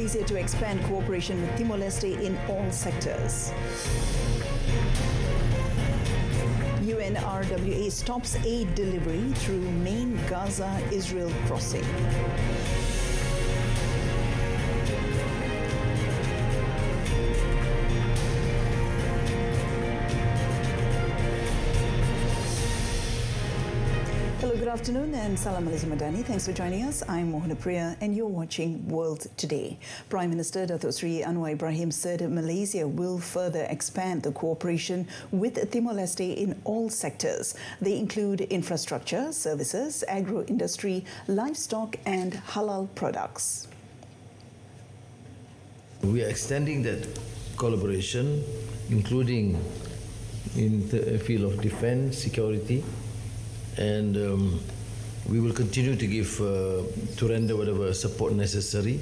Malaysia to expand cooperation with Timor-Leste in all sectors. UNRWA stops aid delivery through main Gaza-Israel crossing. Hello, good afternoon and Salam Malaysia Madani. Thanks for joining us. I'm Humanitarian and you're watching World Today. Prime Minister Datuk Seri Anwar Ibrahim said Malaysia will further expand the cooperation with Timor-Leste in all sectors. They include infrastructure, services, agro-industry, livestock and halal products. We are extending that collaboration, including in the field of defense, security, and we will continue to give, to render whatever support necessary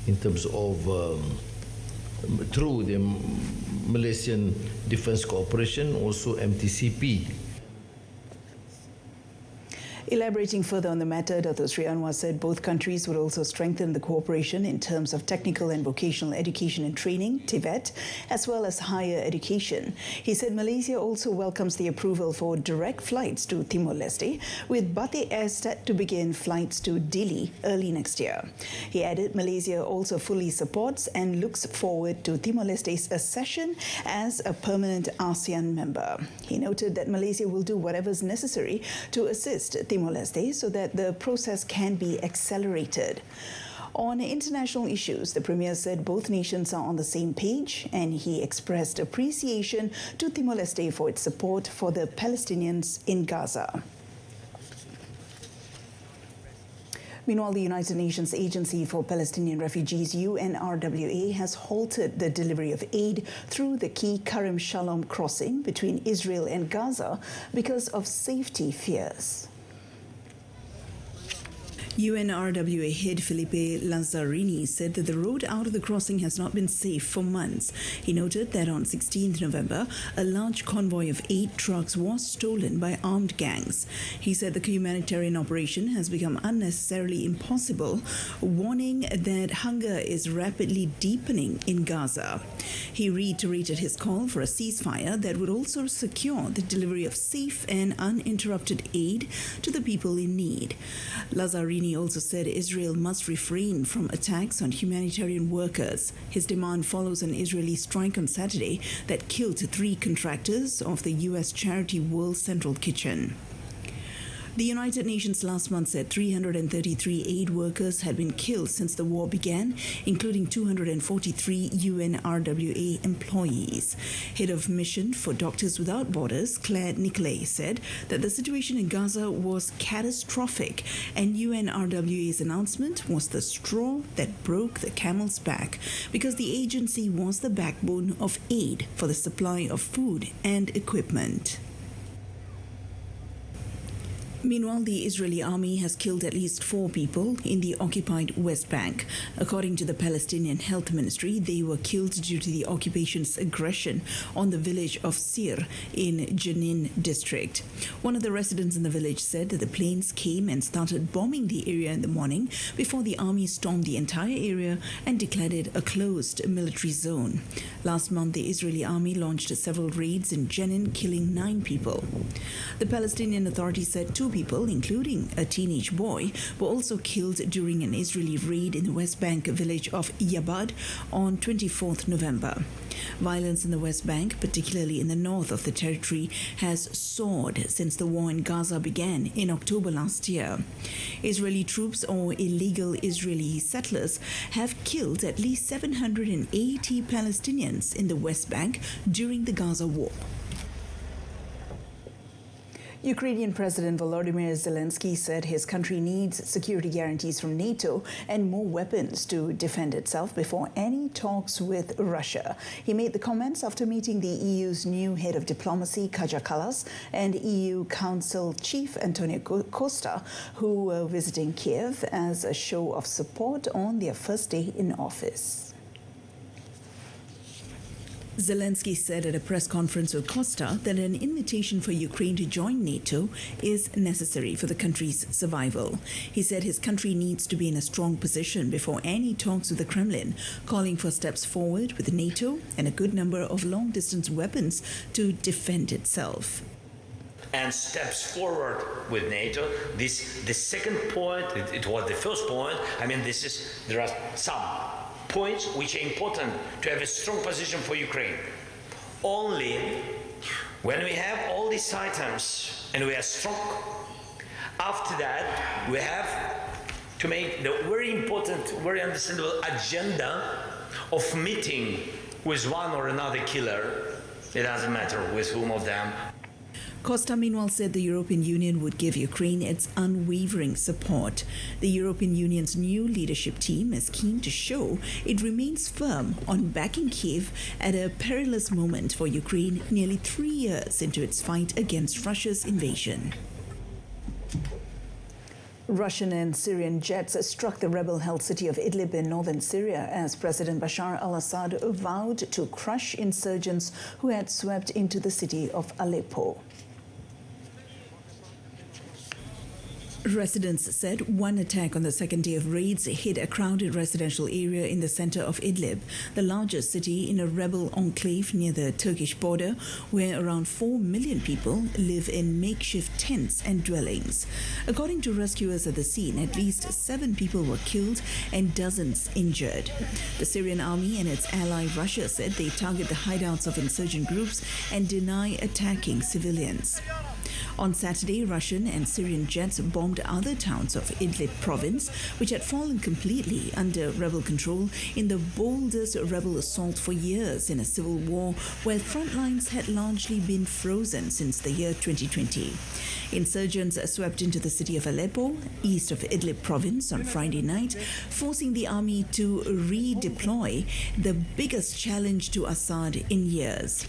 in terms of through the Malaysian Defence Cooperation, also MTCP. Elaborating further on the matter, Datuk Seri Anwar said both countries would also strengthen the cooperation in terms of technical and vocational education and training, TVET, as well as higher education. He said Malaysia also welcomes the approval for direct flights to Timor-Leste, with Batik Air set to begin flights to Dili early next year. He added Malaysia also fully supports and looks forward to Timor-Leste's accession as a permanent ASEAN member. He noted that Malaysia will do whatever is necessary to assist Timor-Leste so that the process can be accelerated. On international issues, the Premier said both nations are on the same page and he expressed appreciation to Timor-Leste for its support for the Palestinians in Gaza. Meanwhile, the United Nations Agency for Palestinian Refugees, UNRWA, has halted the delivery of aid through the key Karim Shalom crossing between Israel and Gaza because of safety fears. UNRWA head Felipe Lazzarini said that the road out of the crossing has not been safe for months. He noted that on 16th November, a large convoy of 8 trucks was stolen by armed gangs. He said the humanitarian operation has become unnecessarily impossible, warning that hunger is rapidly deepening in Gaza. He reiterated his call for a ceasefire that would also secure the delivery of safe and uninterrupted aid to the people in need. Lazzarini also said Israel must refrain from attacks on humanitarian workers. His demand follows an Israeli strike on Saturday that killed 3 contractors of the U.S. charity World Central Kitchen. The United Nations last month said 333 aid workers had been killed since the war began, including 243 UNRWA employees. Head of Mission for Doctors Without Borders, Claire Nicolay, said that the situation in Gaza was catastrophic and UNRWA's announcement was the straw that broke the camel's back because the agency was the backbone of aid for the supply of food and equipment. Meanwhile, the Israeli army has killed at least 4 people in the occupied West Bank. According to the Palestinian Health Ministry, they were killed due to the occupation's aggression on the village of Sir in Jenin district. One of the residents in the village said that the planes came and started bombing the area in the morning before the army stormed the entire area and declared it a closed military zone. Last month, the Israeli army launched several raids in Jenin, killing 9 people. The Palestinian Authority said 2 people, including a teenage boy, were also killed during an Israeli raid in the West Bank village of Yabad on 24th November. Violence in the West Bank, particularly in the north of the territory, has soared since the war in Gaza began in October last year. Israeli troops or illegal Israeli settlers have killed at least 780 Palestinians in the West Bank during the Gaza war. Ukrainian President Volodymyr Zelensky said his country needs security guarantees from NATO and more weapons to defend itself before any talks with Russia. He made the comments after meeting the EU's new head of diplomacy, Kaja Kallas, and EU Council Chief Antonio Costa, who were visiting Kiev as a show of support on their first day in office. Zelensky said at a press conference with Costa that an invitation for Ukraine to join NATO is necessary for the country's survival. He said his country needs to be in a strong position before any talks with the Kremlin, calling for steps forward with NATO and a good number of long-distance weapons to defend itself. And steps forward with NATO. The second point, it was the first point. There are some points which are important to have a strong position for Ukraine. Only when we have all these items and we are strong, after that we have to make the very important, very understandable agenda of meeting with one or another killer. It doesn't matter with whom of them. Costa meanwhile said the European Union would give Ukraine its unwavering support. The European Union's new leadership team is keen to show it remains firm on backing Kiev at a perilous moment for Ukraine nearly 3 years into its fight against Russia's invasion. Russian and Syrian jets struck the rebel-held city of Idlib in northern Syria as President Bashar al-Assad vowed to crush insurgents who had swept into the city of Aleppo. Residents said one attack on the second day of raids hit a crowded residential area in the center of Idlib, the largest city in a rebel enclave near the Turkish border, where around 4 million people live in makeshift tents and dwellings. According to rescuers at the scene, at least 7 people were killed and dozens injured. The Syrian army and its ally Russia said they target the hideouts of insurgent groups and deny attacking civilians. On Saturday, Russian and Syrian jets bombed other towns of Idlib province, which had fallen completely under rebel control in the boldest rebel assault for years in a civil war where front lines had largely been frozen since the year 2020. Insurgents swept into the city of Aleppo, east of Idlib province, on Friday night, forcing the army to redeploy, the biggest challenge to Assad in years.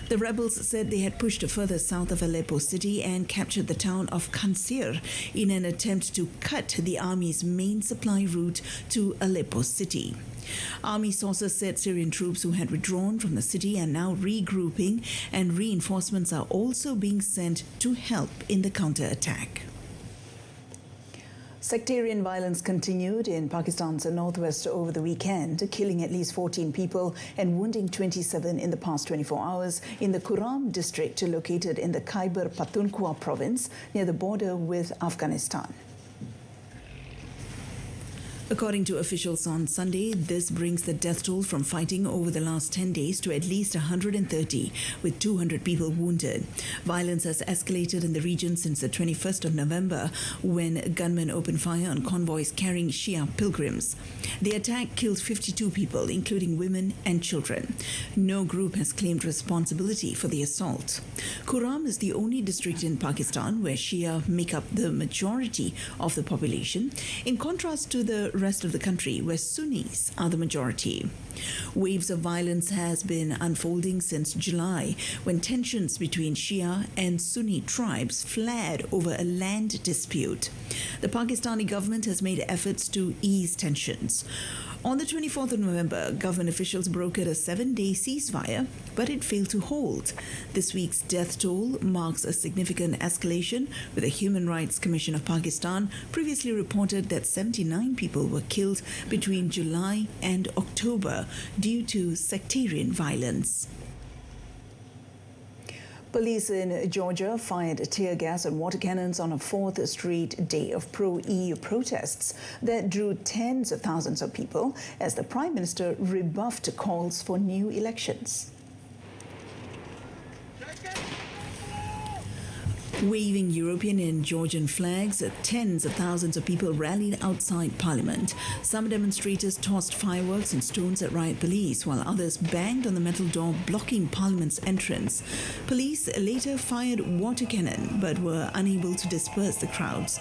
The rebels said they had pushed further south of Aleppo city and captured the town of Kansir in an attempt to cut the army's main supply route to Aleppo city. Army sources said Syrian troops who had withdrawn from the city are now regrouping, and reinforcements are also being sent to help in the counterattack. Sectarian violence continued in Pakistan's northwest over the weekend, killing at least 14 people and wounding 27 in the past 24 hours in the Kuram district located in the Khyber Pakhtunkhwa province near the border with Afghanistan. According to officials on Sunday, this brings the death toll from fighting over the last 10 days to at least 130, with 200 people wounded. Violence has escalated in the region since the 21st of November, when gunmen opened fire on convoys carrying Shia pilgrims. The attack killed 52 people, including women and children. No group has claimed responsibility for the assault. Kuram is the only district in Pakistan where Shia make up the majority of the population, in contrast to the rest of the country where Sunnis are the majority. Waves of violence has been unfolding since July, when tensions between Shia and Sunni tribes flared over a land dispute. The Pakistani government has made efforts to ease tensions. On the 24th of November, government officials brokered a 7-day ceasefire, but it failed to hold. This week's death toll marks a significant escalation, with the Human Rights Commission of Pakistan previously reported that 79 people were killed between July and October due to sectarian violence. Police in Georgia fired tear gas and water cannons on a fourth straight day of pro-EU protests that drew tens of thousands of people as the Prime Minister rebuffed calls for new elections. Waving European and Georgian flags, tens of thousands of people rallied outside Parliament. Some demonstrators tossed fireworks and stones at riot police, while others banged on the metal door blocking Parliament's entrance. Police later fired water cannon, but were unable to disperse the crowds.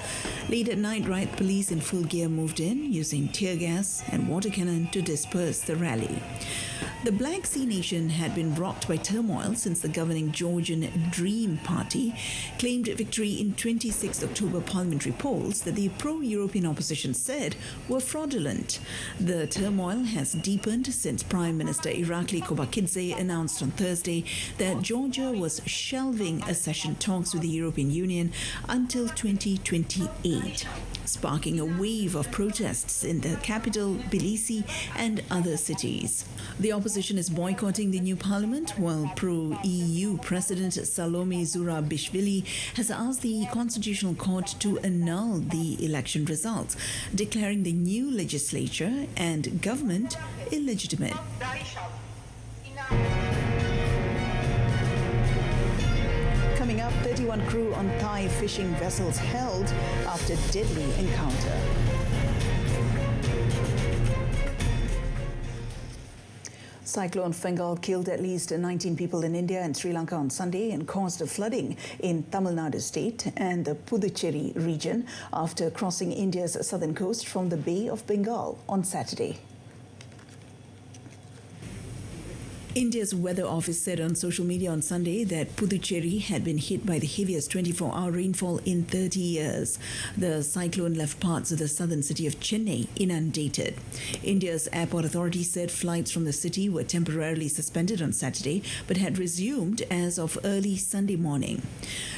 Late at night, riot police in full gear moved in, using tear gas and water cannon to disperse the rally. The Black Sea nation had been rocked by turmoil since the governing Georgian Dream Party claimed victory in 26 October parliamentary polls that the pro-European opposition said were fraudulent. The turmoil has deepened since Prime Minister Irakli Kobakidze announced on Thursday that Georgia was shelving accession talks with the European Union until 2028, sparking a wave of protests in the capital, Tbilisi, and other cities. The opposition is boycotting the new parliament, while pro-EU President Salome Zurabishvili has asked the Constitutional Court to annul the election results, declaring the new legislature and government illegitimate. Coming up, 31 crew on Thai fishing vessels held after deadly encounter. Cyclone Fengal killed at least 19 people in India and Sri Lanka on Sunday and caused flooding in Tamil Nadu state and the Puducherry region after crossing India's southern coast from the Bay of Bengal on Saturday. India's weather office said on social media on Sunday that Puducherry had been hit by the heaviest 24-hour rainfall in 30 years. The cyclone left parts of the southern city of Chennai inundated. India's airport authority said flights from the city were temporarily suspended on Saturday but had resumed as of early Sunday morning.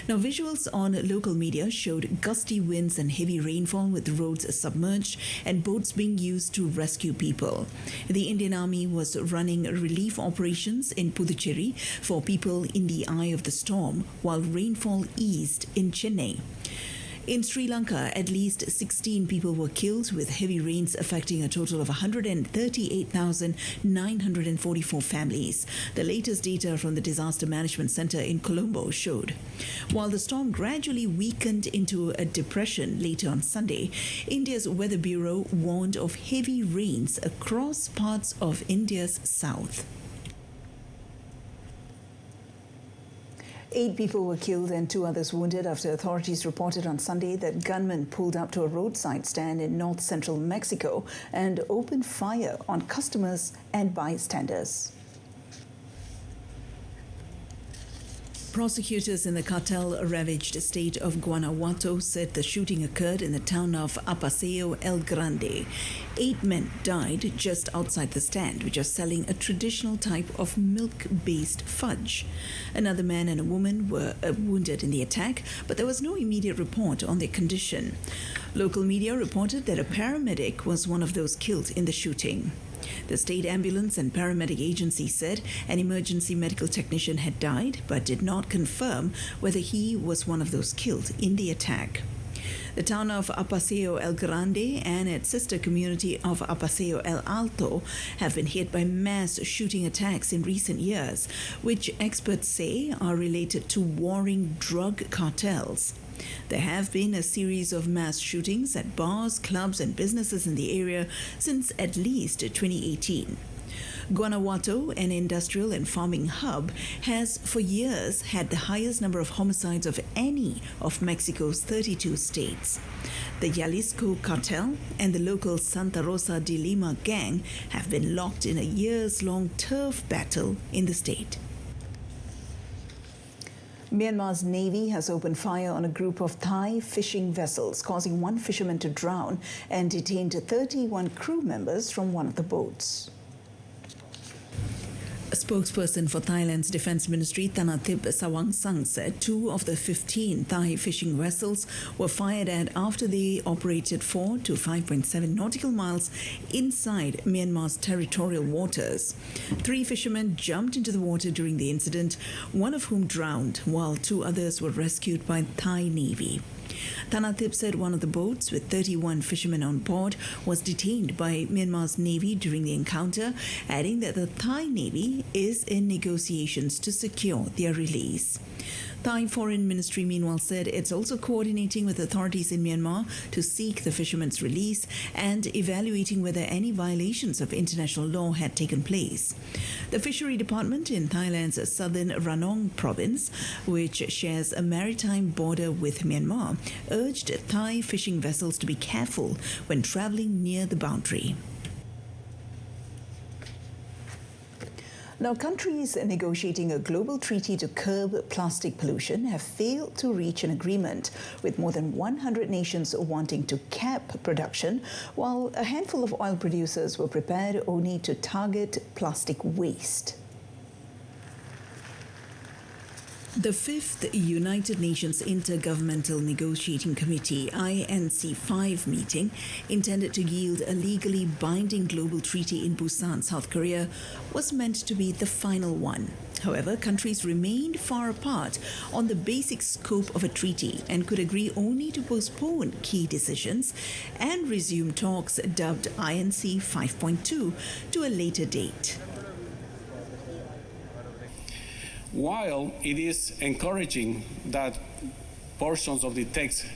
Now, visuals on local media showed gusty winds and heavy rainfall with roads submerged and boats being used to rescue people. The Indian Army was running relief operations in Puducherry for people in the eye of the storm, while rainfall eased in Chennai. In Sri Lanka, at least 16 people were killed, with heavy rains affecting a total of 138,944 families. The latest data from the Disaster Management Center in Colombo showed. While the storm gradually weakened into a depression later on Sunday, India's Weather Bureau warned of heavy rains across parts of India's south. 8 people were killed and 2 others wounded after authorities reported on Sunday that gunmen pulled up to a roadside stand in north-central Mexico and opened fire on customers and bystanders. Prosecutors in the cartel-ravaged state of Guanajuato said the shooting occurred in the town of Apaseo El Grande. 8 men died just outside the stand, which is selling a traditional type of milk-based fudge. Another man and a woman were wounded in the attack, but there was no immediate report on their condition. Local media reported that a paramedic was one of those killed in the shooting. The state ambulance and paramedic agency said an emergency medical technician had died, but did not confirm whether he was one of those killed in the attack. The town of Apaseo El Grande and its sister community of Apaseo El Alto have been hit by mass shooting attacks in recent years, which experts say are related to warring drug cartels. There have been a series of mass shootings at bars, clubs, and businesses in the area since at least 2018. Guanajuato, an industrial and farming hub, has for years had the highest number of homicides of any of Mexico's 32 states. The Jalisco cartel and the local Santa Rosa de Lima gang have been locked in a years-long turf battle in the state. Myanmar's Navy has opened fire on a group of Thai fishing vessels, causing 1 fisherman to drown and detained 31 crew members from one of the boats. A spokesperson for Thailand's Defence Ministry, Thanathip Sawangsang, said 2 of the 15 Thai fishing vessels were fired at after they operated 4 to 5.7 nautical miles inside Myanmar's territorial waters. 3 fishermen jumped into the water during the incident, one of whom drowned, while 2 others were rescued by Thai Navy. Thanathip said one of the boats with 31 fishermen on board was detained by Myanmar's Navy during the encounter, adding that the Thai Navy is in negotiations to secure their release. Thai Foreign Ministry meanwhile said it's also coordinating with authorities in Myanmar to seek the fishermen's release and evaluating whether any violations of international law had taken place. The Fishery Department in Thailand's southern Ranong province, which shares a maritime border with Myanmar, urged Thai fishing vessels to be careful when traveling near the boundary. Now, countries negotiating a global treaty to curb plastic pollution have failed to reach an agreement, with more than 100 nations wanting to cap production, while a handful of oil producers were prepared only to target plastic waste. The fifth United Nations Intergovernmental Negotiating Committee INC5 meeting, intended to yield a legally binding global treaty in Busan, South Korea, was meant to be the final one. However, countries remained far apart on the basic scope of a treaty and could agree only to postpone key decisions and resume talks dubbed INC 5.2 to a later date. While it is encouraging that portions of the text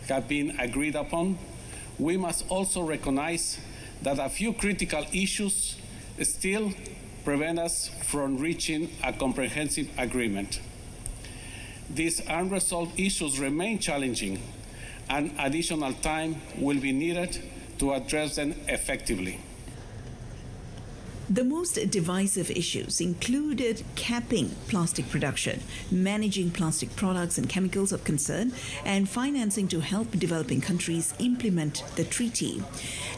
have been agreed upon, we must also recognize that a few critical issues still prevent us from reaching a comprehensive agreement. These unresolved issues remain challenging, and additional time will be needed to address them effectively. The most divisive issues included capping plastic production, managing plastic products and chemicals of concern, and financing to help developing countries implement the treaty.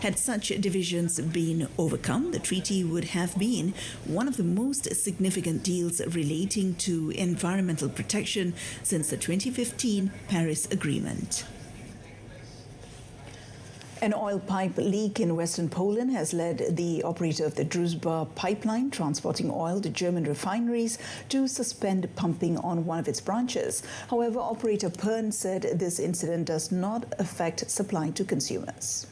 Had such divisions been overcome, the treaty would have been one of the most significant deals relating to environmental protection since the 2015 Paris Agreement. An oil pipe leak in western Poland has led the operator of the Druzhba pipeline transporting oil to German refineries to suspend pumping on one of its branches. However, operator Pern said this incident does not affect supply to consumers.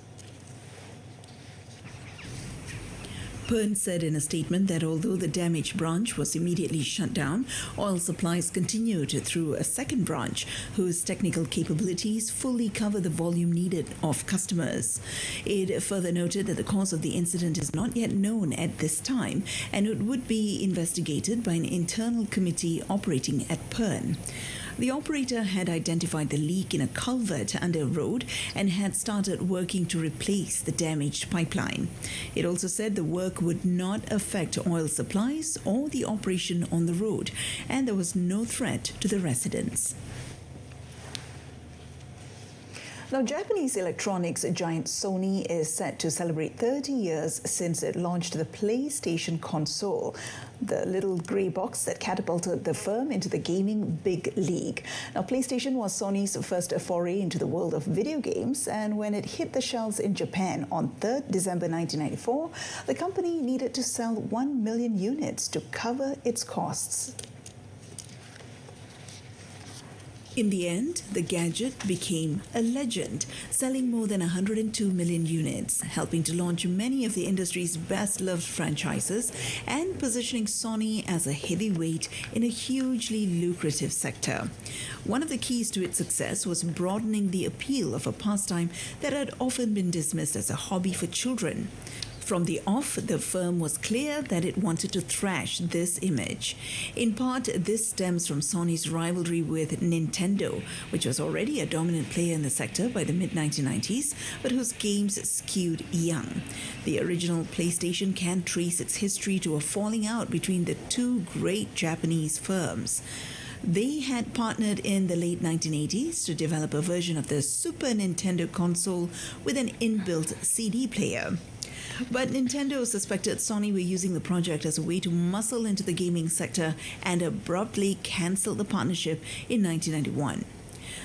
Pern said in a statement that although the damaged branch was immediately shut down, oil supplies continued through a second branch whose technical capabilities fully cover the volume needed of customers. It further noted that the cause of the incident is not yet known at this time, and it would be investigated by an internal committee operating at Pern. The operator had identified the leak in a culvert under a road and had started working to replace the damaged pipeline. It also said the work would not affect oil supplies or the operation on the road, and there was no threat to the residents. Now, Japanese electronics giant Sony is set to celebrate 30 years since it launched the PlayStation console, the little grey box that catapulted the firm into the gaming big league. Now, PlayStation was Sony's first foray into the world of video games, and when it hit the shelves in Japan on 3rd December 1994, the company needed to sell 1 million units to cover its costs. In the end, the gadget became a legend, selling more than 102 million units, helping to launch many of the industry's best-loved franchises and positioning Sony as a heavyweight in a hugely lucrative sector. One of the keys to its success was broadening the appeal of a pastime that had often been dismissed as a hobby for children. From the off, the firm was clear that it wanted to thrash this image. In part, this stems from Sony's rivalry with Nintendo, which was already a dominant player in the sector by the mid-1990s, but whose games skewed young. The original PlayStation can trace its history to a falling out between the two great Japanese firms. They had partnered in the late 1980s to develop a version of the Super Nintendo console with an inbuilt CD player. But Nintendo suspected Sony were using the project as a way to muscle into the gaming sector and abruptly cancelled the partnership in 1991.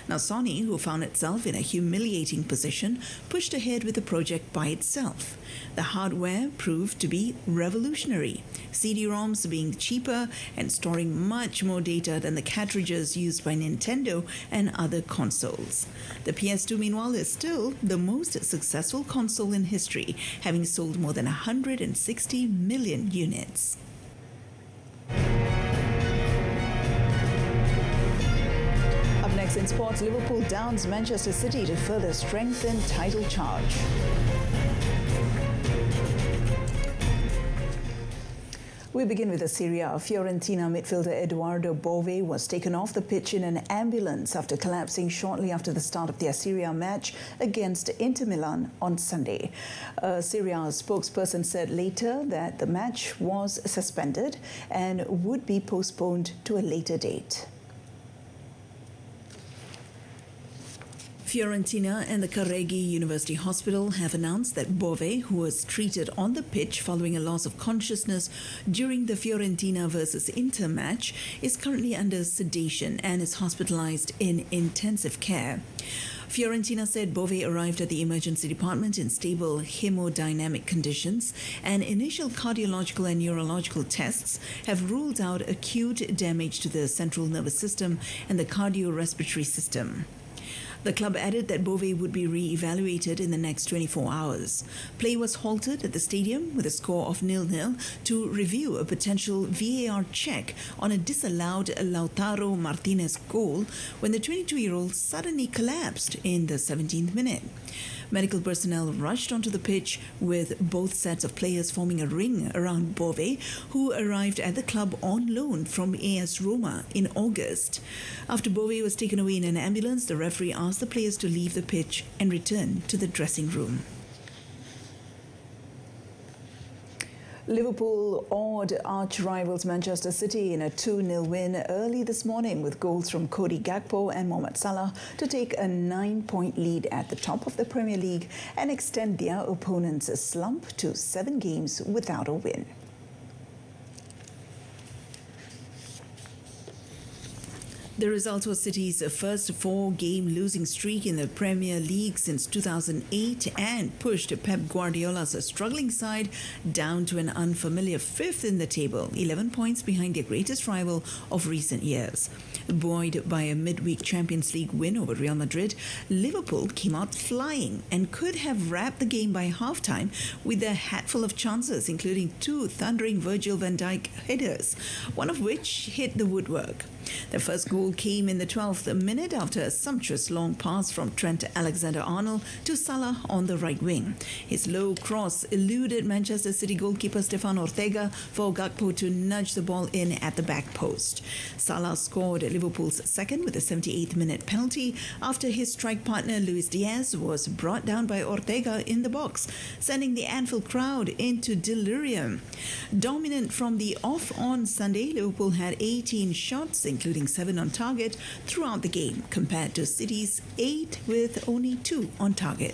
Now, Sony, who found itself in a humiliating position, pushed ahead with the project by itself. The hardware proved to be revolutionary, CD-ROMs being cheaper and storing much more data than the cartridges used by Nintendo and other consoles. The PS2, meanwhile, is still the most successful console in history, having sold more than 160 million units. Up next in sports, Liverpool downs Manchester City to further strengthen title charge. We begin with Syria. Fiorentina midfielder Eduardo Bove was taken off the pitch in an ambulance after collapsing shortly after the start of their Syria match against Inter Milan on Sunday. A Syria spokesperson said later that the match was suspended and would be postponed to a later date. Fiorentina and the Careggi University Hospital have announced that Bove, who was treated on the pitch following a loss of consciousness during the Fiorentina versus Inter match, is currently under sedation and is hospitalized in intensive care. Fiorentina said Bove arrived at the emergency department in stable hemodynamic conditions, and initial cardiological and neurological tests have ruled out acute damage to the central nervous system and the cardiorespiratory system. The club added that Bove would be re-evaluated in the next 24 hours. Play was halted at the stadium with a score of 0-0 to review a potential VAR check on a disallowed Lautaro Martinez goal when the 22-year-old suddenly collapsed in the 17th minute. Medical personnel rushed onto the pitch with both sets of players forming a ring around Bove, who arrived at the club on loan from AS Roma in August. After Bove was taken away in an ambulance, the referee asked the players to leave the pitch and return to the dressing room. Liverpool awed arch-rivals Manchester City in a 2-0 win early this morning with goals from Cody Gakpo and Mohamed Salah to take a 9-point lead at the top of the Premier League and extend their opponents' slump to 7 games without a win. The result was City's first 4-game losing streak in the Premier League since 2008 and pushed Pep Guardiola's struggling side down to an unfamiliar 5th in the table, 11 points behind their greatest rival of recent years. Buoyed by a midweek Champions League win over Real Madrid, Liverpool came out flying and could have wrapped the game by halftime with a hatful of chances, including 2 thundering Virgil van Dijk headers, one of which hit the woodwork. The first goal came in the 12th minute after a sumptuous long pass from Trent Alexander-Arnold to Salah on the right wing. His low cross eluded Manchester City goalkeeper Stefan Ortega for Gakpo to nudge the ball in at the back post. Salah scored Liverpool's second with a 78th minute penalty after his strike partner Luis Diaz was brought down by Ortega in the box, sending the Anfield crowd into delirium. Dominant from the off on Sunday, Liverpool had 18 shots, including 7 on target throughout the game, compared to City's 8 with only 2 on target.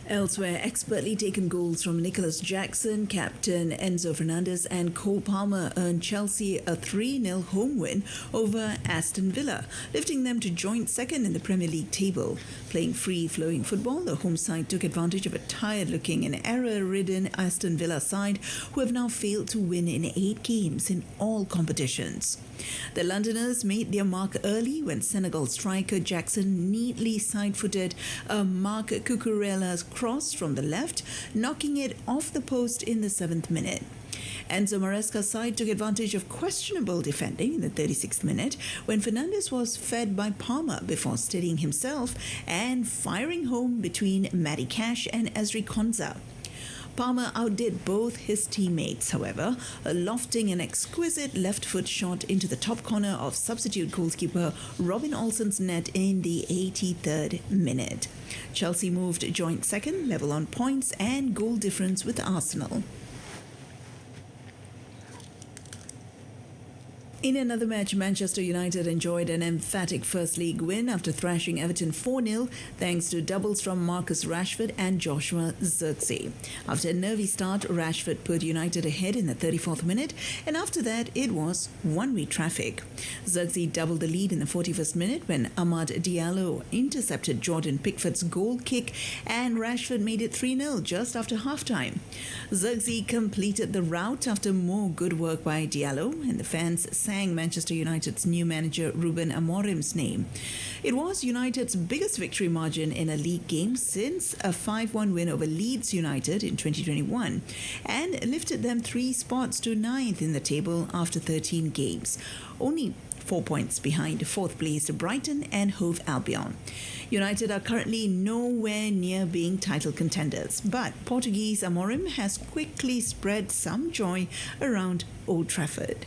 Elsewhere, expertly taken goals from Nicholas Jackson, captain Enzo Fernandez and Cole Palmer earned Chelsea a 3-0 home win over Aston Villa, lifting them to joint second in the Premier League table. Playing free-flowing football, the home side took advantage of a tired-looking and error-ridden Aston Villa side who have now failed to win in 8 games in all competitions. The Londoners made their mark early when Senegal striker Jackson neatly side-footed a Marc Cucurella's cross from the left, knocking it off the post in the 7th minute. Enzo Maresca's side took advantage of questionable defending in the 36th minute when Fernandes was fed by Palmer before steadying himself and firing home between Matty Cash and Ezri Konsa. Palmer outdid both his teammates, however, lofting an exquisite left foot shot into the top corner of substitute goalkeeper Robin Olsen's net in the 83rd minute. Chelsea moved joint second, level on points and goal difference with Arsenal. In another match, Manchester United enjoyed an emphatic First League win after thrashing Everton 4-0 thanks to doubles from Marcus Rashford and Joshua Zirkzee. After a nervy start, Rashford put United ahead in the 34th minute, and after that it was one-way traffic. Zirkzee doubled the lead in the 41st minute when Amad Diallo intercepted Jordan Pickford's goal kick, and Rashford made it 3-0 just after halftime. Zirkzee completed the rout after more good work by Diallo, and the fans sang Manchester United's new manager Ruben Amorim's name. It was United's biggest victory margin in a league game since a 5-1 win over Leeds United in 2021 and lifted them 3 spots to 9th in the table after 13 games. Only 4 points behind fourth placed Brighton and Hove Albion. United are currently nowhere near being title contenders, but Portuguese Amorim has quickly spread some joy around Old Trafford.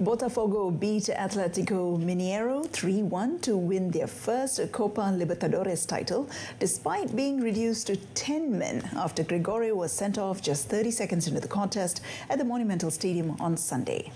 Botafogo beat Atlético Mineiro 3-1 to win their first Copa Libertadores title, despite being reduced to 10 men after Gregorio was sent off just 30 seconds into the contest at the Monumental Stadium on Sunday.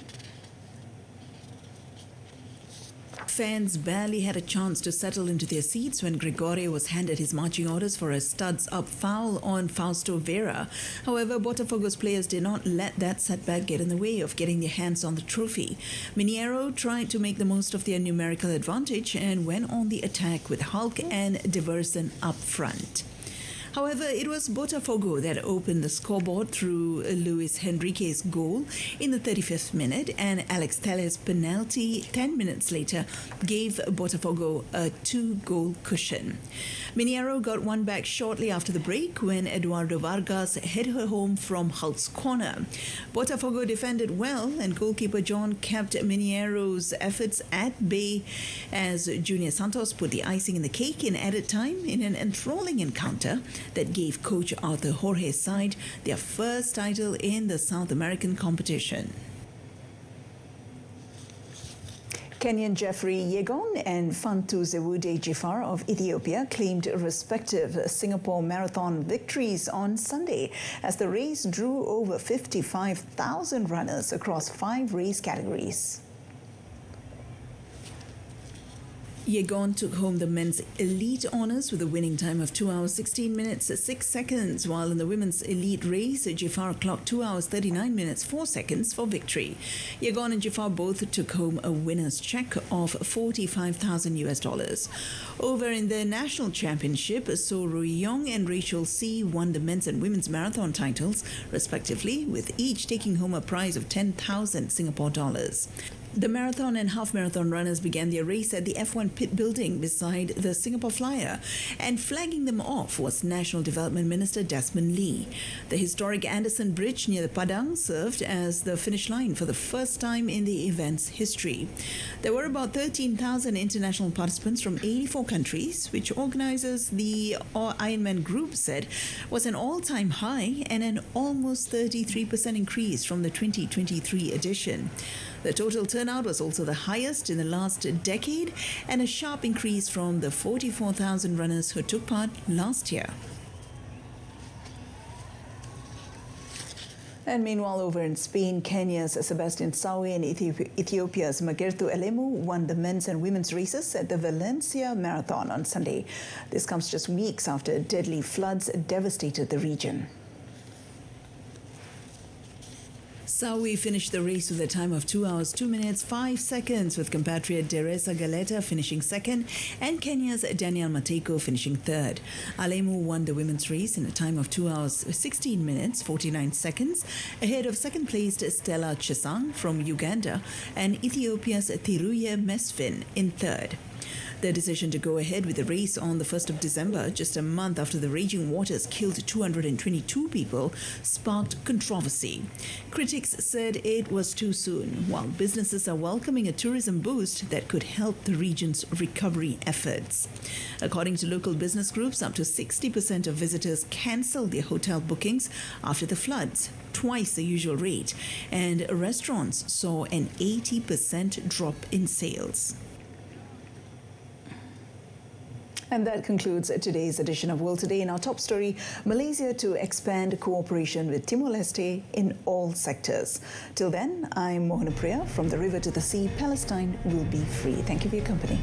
Fans barely had a chance to settle into their seats when Gregorio was handed his marching orders for a studs-up foul on Fausto Vera. However, Botafogo's players did not let that setback get in the way of getting their hands on the trophy. Mineiro tried to make the most of their numerical advantage and went on the attack with Hulk and Diverson up front. However, it was Botafogo that opened the scoreboard through Luis Henrique's goal in the 35th minute, and Alex Telles' penalty 10 minutes later gave Botafogo a 2-goal cushion. Mineiro got one back shortly after the break when Eduardo Vargas headed her home from Hulk's corner. Botafogo defended well, and goalkeeper John kept Mineiro's efforts at bay as Junior Santos put the icing in the cake in added time in an enthralling encounter that gave coach Arthur Jorge's side their first title in the South American competition. Kenyan Jeffrey Yegon and Fantu Zewude Jifar of Ethiopia claimed respective Singapore Marathon victories on Sunday as the race drew over 55,000 runners across 5 race categories. Yegon took home the men's elite honours with a winning time of 2 hours 16 minutes 6 seconds, while in the women's elite race, Jifar clocked 2 hours 39 minutes 4 seconds for victory. Yegon and Jifar both took home a winner's check of $45,000. Over in the national championship, So Rui Yong and Rachel C won the men's and women's marathon titles, respectively, with each taking home a prize of 10,000 Singapore dollars. The marathon and half-marathon runners began their race at the F1 pit building beside the Singapore Flyer, and flagging them off was National Development Minister Desmond Lee. The historic Anderson Bridge near the Padang served as the finish line for the first time in the event's history. There were about 13,000 international participants from 84 countries, which organizers the Ironman Group said was an all-time high and an almost 33% increase from the 2023 edition. The total turnout was also the highest in the last decade and a sharp increase from the 44,000 runners who took part last year. And meanwhile, over in Spain, Kenya's Sebastian Sawe and Ethiopia's Magertu Elemu won the men's and women's races at the Valencia Marathon on Sunday. This comes just weeks after deadly floods devastated the region. Sawi finished the race with a time of 2 hours 2 minutes 5 seconds, with compatriot Teresa Galeta finishing second and Kenya's Daniel Mateko finishing third. Alemu won the women's race in a time of 2 hours 16 minutes 49 seconds, ahead of second-placed Stella Chesang from Uganda and Ethiopia's Thiruye Mesfin in third. The decision to go ahead with the race on the 1st of December, just a month after the raging waters killed 222 people, sparked controversy. Critics said it was too soon, while businesses are welcoming a tourism boost that could help the region's recovery efforts. According to local business groups, up to 60% of visitors cancelled their hotel bookings after the floods, twice the usual rate, and restaurants saw an 80% drop in sales. And that concludes today's edition of World Today. In our top story, Malaysia to expand cooperation with Timor-Leste in all sectors. Till then, I'm Mohana Priya. From the river to the sea, Palestine will be free. Thank you for your company.